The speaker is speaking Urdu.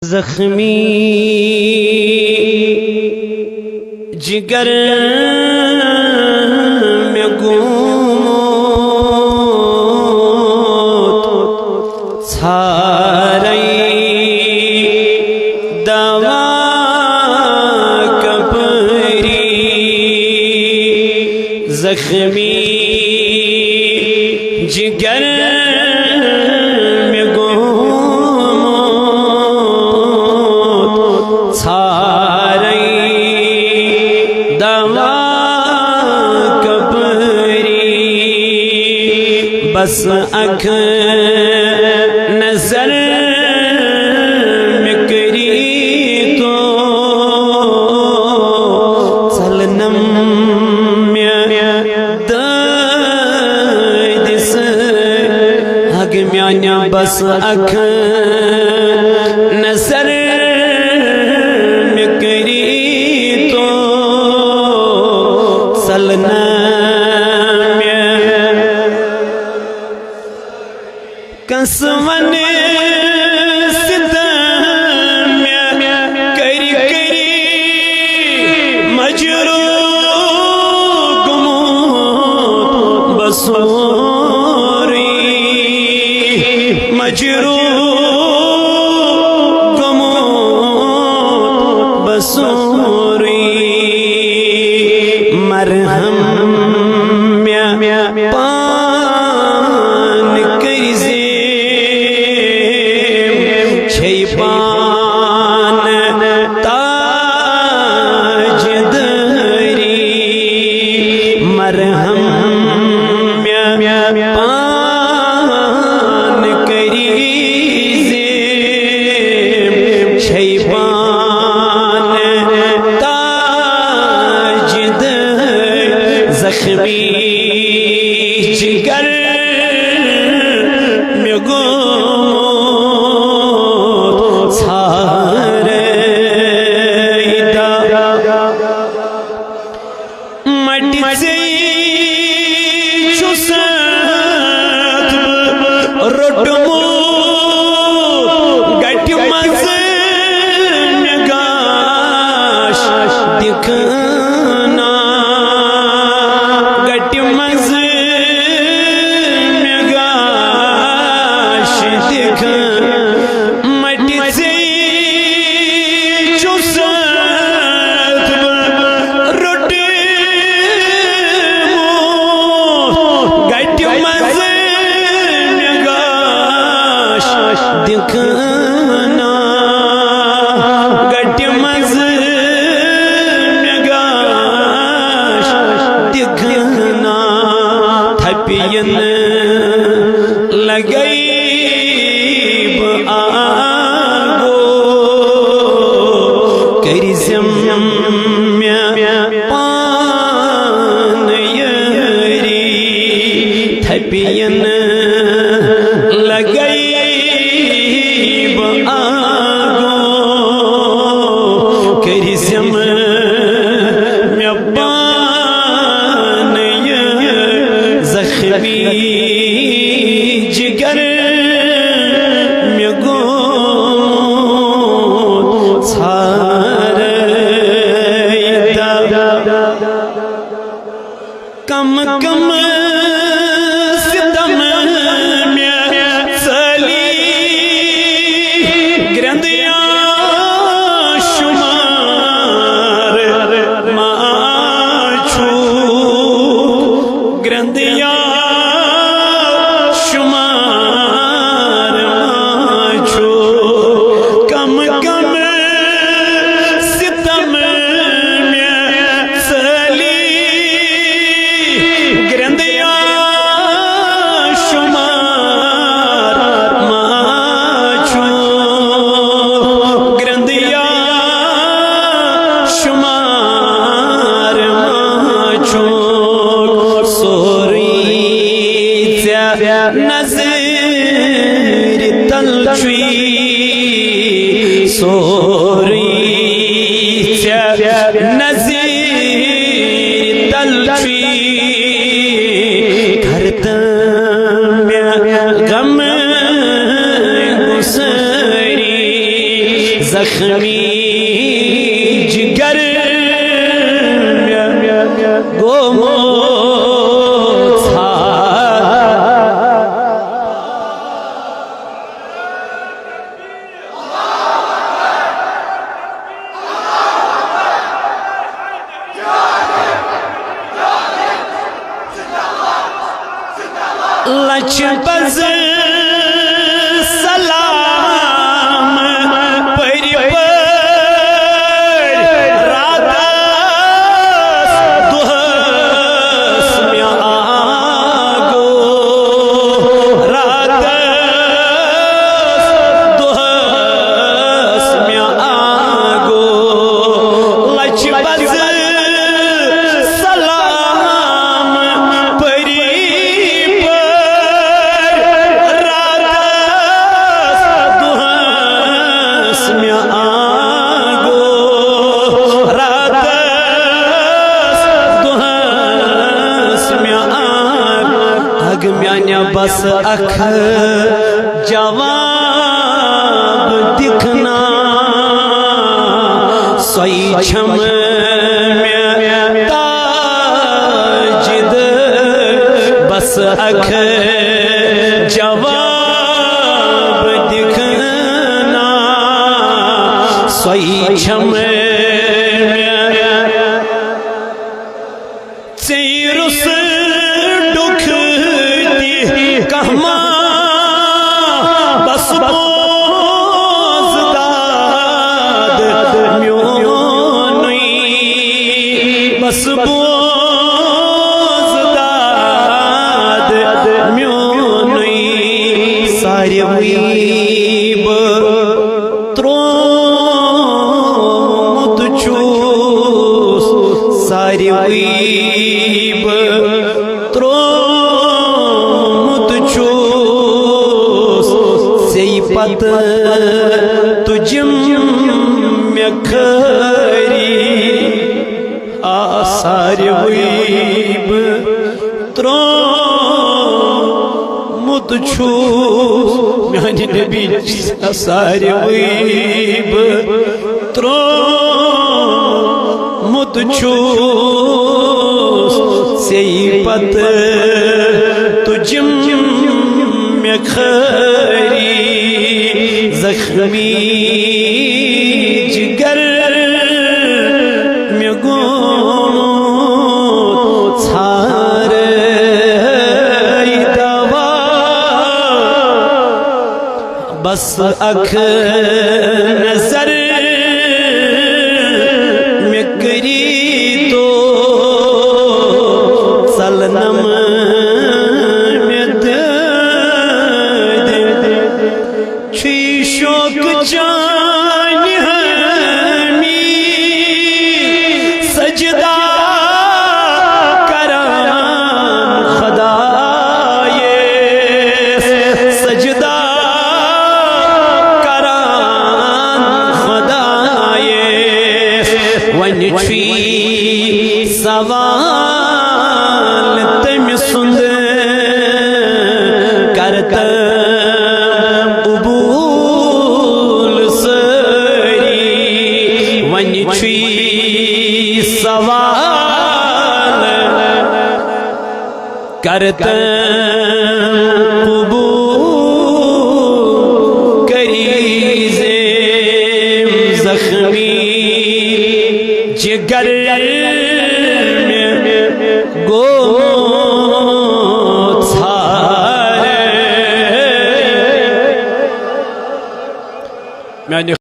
زخمی جگر میں گموت ساری دوا کبری زخمی جگر میں گموت ساری دوا کبری بس آنکھ نظر میں کری تو سلنم دس حق میاں بس آنکھ نظر میں کری تو سلنم کسون ستم کری کری مجروح گموت بصوری مجروح گموت بصوری مرہم پان کری شیطان تاج دری مرہم پان کری شیطان تاج دری زخمی جگر میں گموت سارے مٹی سے چوسد روٹمو گٹی مزے نگاش دکھنا گٹی مزے نگاش دکھنا مٹی سے چوسد روٹمو گٹی مزے نگاش دکھنا گٹی مزے نگاش دکھنا تھپین لگئی آگو کری زم پان یری تھپین لگئی آگو کری زم پان زخمی جگر میں گموت سارے کم کم ستم میں چلی گرندیاں شمار ماچھو گرندیاں شمار ماچھو کم کم ستم میں چلی گرندیاں شمار ماچھو گرندیاں شمار ماچھو سوری نظر تلچوی سوری نظر تلچوی گھرت میں غم گسری زخمی جگر گو لچ بز سلام پری رات دہس میں آگو رات دہس میں آگو لچ بز سلام پری بس اکھ جواب دکھنا سوئی چھم میں تاجد بس اکھ جواب دکھنا سوئی چھم سیرس ڈکھ کہما بس بوز داد میونی بس بوز داد میونی ساری ویب ترومت چوس ساری ویب پت تجم میں کھری آثار ویب ترومت چھوس میانی نبی آثار ویب ترومت چھوس سی پت تجم میں کھری زخمی جگر میں گومت ژھار دوا بس اکھ نظر میں کری تو سلنم شوق جان ہمی سجدہ کرام خدائے سجدہ کرام خدائے ونچی سوال تم سند کرتا سوال کرتا قبول کری زیم زخمی جگر میں گومت ژھار